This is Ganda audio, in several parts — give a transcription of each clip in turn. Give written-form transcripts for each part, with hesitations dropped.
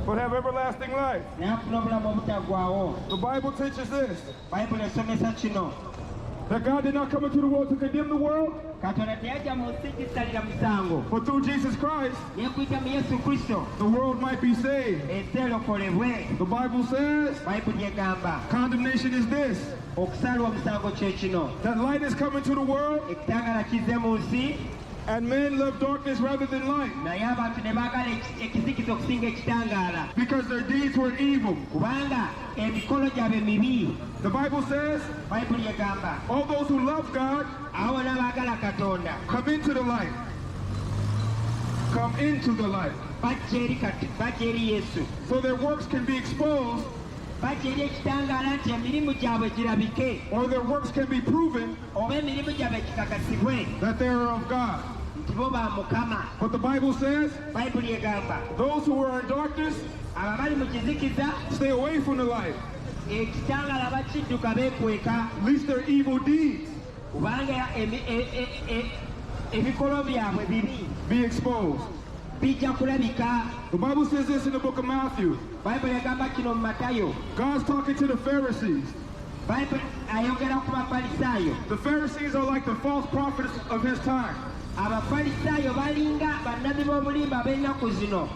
but have everlasting life. The Bible teaches this, that God did not come into the world to condemn the world, but through Jesus Christ, the world might be saved. The Bible says, condemnation is this, that light is coming to the world, and men love darkness rather than light, because their deeds were evil. The Bible says, all those who love God come into the light. Come into the light. So their works can be exposed, or their works can be proven that they are of God. But the Bible says, those who are in darkness stay away from the light, lest their evil deeds be exposed. The Bible says this in the book of Matthew. God's talking to the Pharisees. The Pharisees are like the false prophets of his time.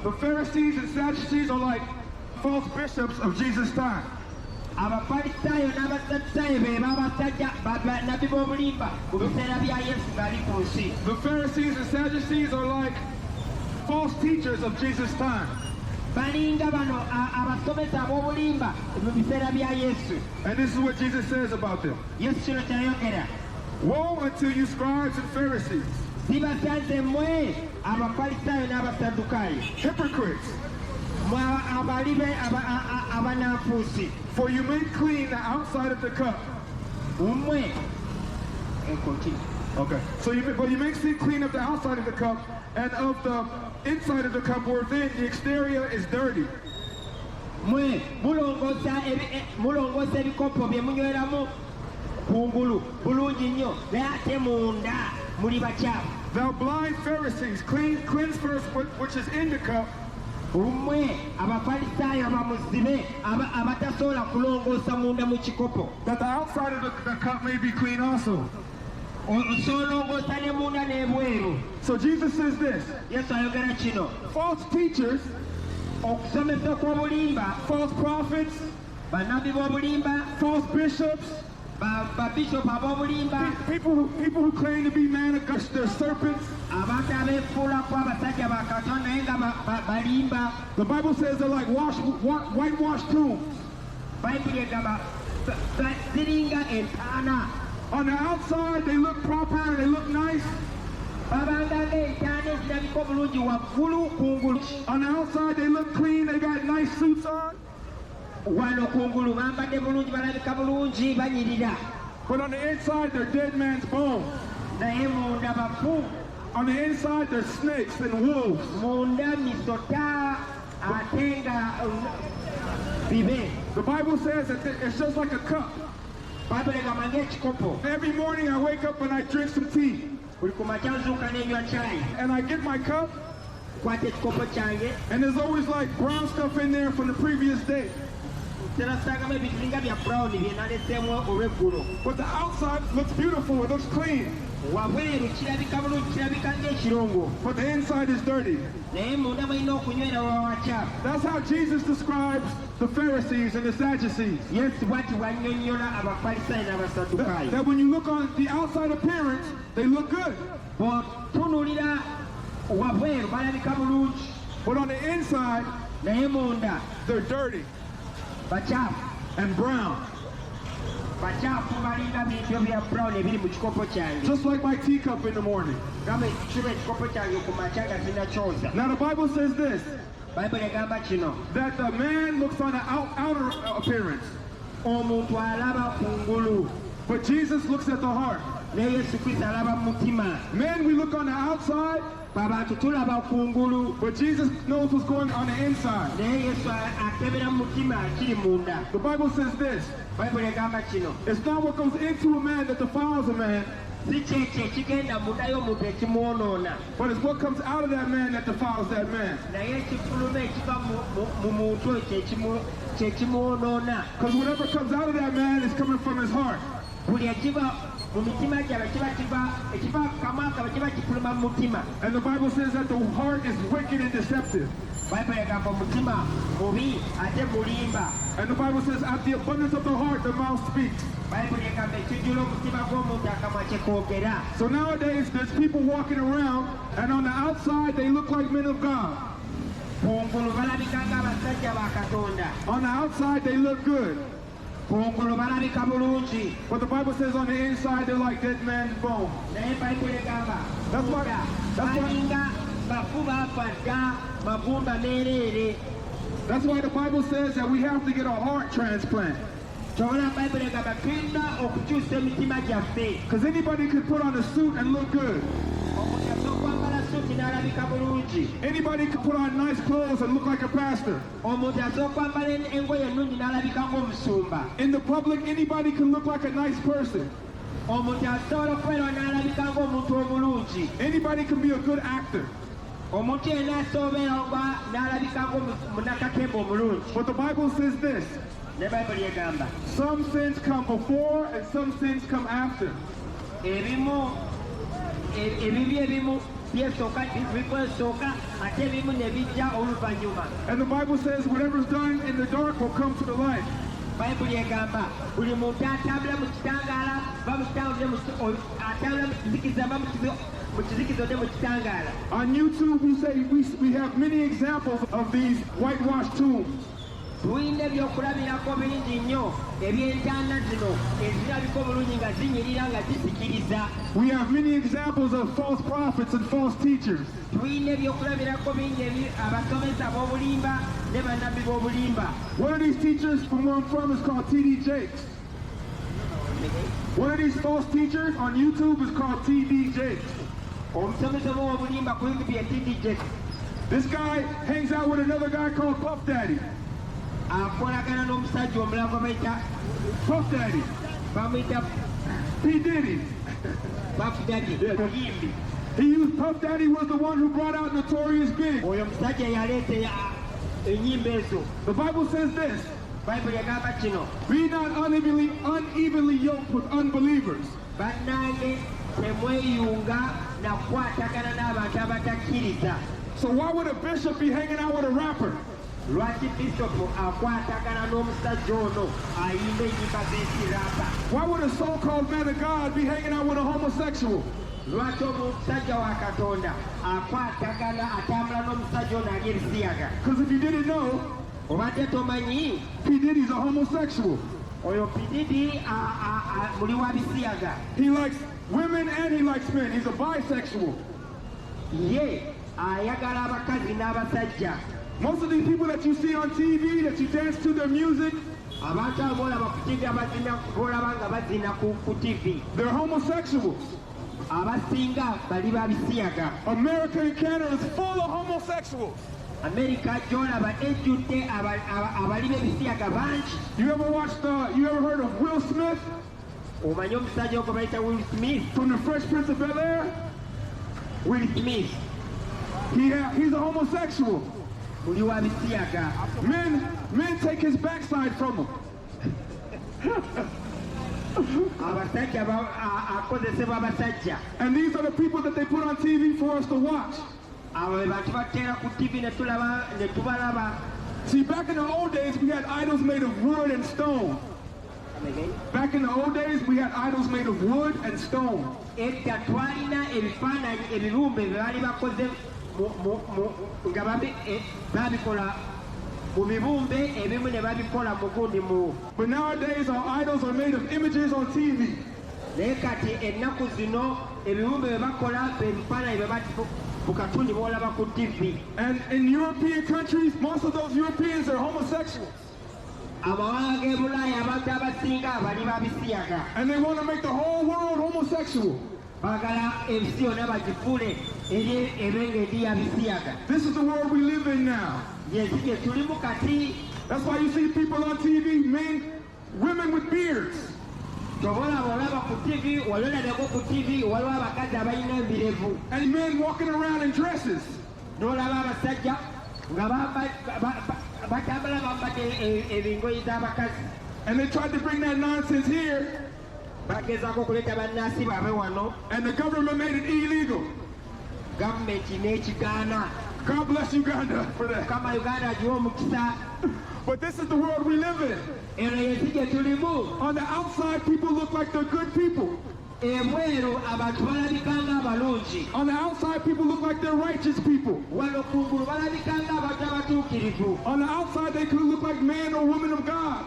The Pharisees and Sadducees are like false bishops of Jesus' time. The Pharisees and Sadducees are like false teachers of Jesus' time. And this is what Jesus says about them. Woe unto you, scribes and Pharisees, hypocrites! For you make clean the outside of the cup. Okay. So you make clean of the outside of the cup, and of the inside of the cup within the exterior is dirty. Thou blind Pharisees, cleanse first which is in the cup, that the outside of the cup may be clean also. So Jesus says this, false teachers, false prophets, false bishops, people who claim to be man of God, they're serpents. The Bible says they're like whitewashed tombs. On the outside they look proper and they look nice. On the outside they look clean, they got nice suits on. But on the inside they're dead man's bones. On the inside they're snakes and wolves. The Bible says that it's just like a cup. Every morning I wake up and I drink some tea. And I get my cup, and there's always like brown stuff in there from the previous day. But the outside looks beautiful, it looks clean. But the inside is dirty. That's how Jesus describes the Pharisees and the Sadducees. That when you look on the outside appearance, they look good. But on the inside, they're dirty and brown. Just like my teacup in the morning. Now the Bible says this, that the man looks on the outer appearance, but Jesus looks at the heart. Men, we look on the outside, but Jesus knows what's going on the inside. The Bible says this, it's not what goes into a man that defiles a man, But it's what comes out of that man that defiles that man. Because whatever comes out of that man is coming from his heart. And the Bible says that the heart is wicked and deceptive. And the Bible says, at the abundance of the heart, the mouth speaks. So nowadays, there's people walking around, and on the outside, they look like men of God. On the outside, they look good. But the Bible says on the inside, they're like dead man's bones. That's why the Bible says that we have to get a heart transplant. Because anybody could put on a suit and look good. Anybody could put on nice clothes and look like a pastor. In the public, anybody can look like a nice person. Anybody can be a good actor. But the Bible says this: some sins come before and some sins come after. And the Bible says whatever's done in the dark will come to the light. On YouTube we have many examples of these whitewashed tombs. We have many examples of false prophets and false teachers. One of these teachers from where I'm from is called T.D. Jakes. One of these false teachers on YouTube is called T.D. Jakes. This guy hangs out with another guy called Puff Daddy. Puff Daddy. P.Diddy. He used Puff Daddy was the one who brought out Notorious Big. The Bible says this: be not unevenly yoked with unbelievers. So why would a bishop be hanging out with a rapper? Why would a so-called man of God be hanging out with a homosexual? Because if you didn't know, P. Diddy's a homosexual. He likes women and he likes men. He's a bisexual. Most of these people that you see on TV, that you dance to their music, they're homosexuals. America and Canada is full of homosexuals. You ever heard of Will Smith? From the Fresh Prince of Bel-Air? Will Smith. He's a homosexual. Men take his backside from him. And these are the people that they put on TV for us to watch. See, back in the old days, we had idols made of wood and stone. Back in the old days, we had idols made of wood and stone. But nowadays our idols are made of images on TV. And in European countries, most of those Europeans are homosexuals. And they want to make the whole world homosexual. This is the world we live in now. That's why you see people on TV, women with beards. And men walking around in dresses. And they tried to bring that nonsense here. And the government made it illegal. God bless Uganda for that. But this is the world we live in. On the outside, people look like they're good people. On the outside, people look like they're righteous people. On the outside, they could look like man or woman of God.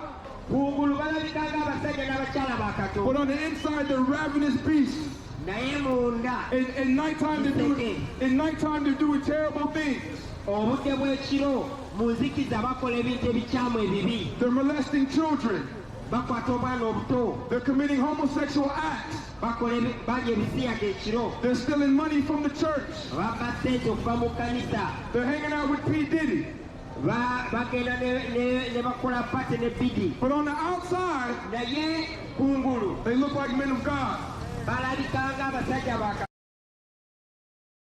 But on the inside, they're ravenous beasts. In nighttime, they're doing terrible things. They're molesting children. They're committing homosexual acts. They're stealing money from the church. They're hanging out with P.Diddy. But on the outside, they look like men of God.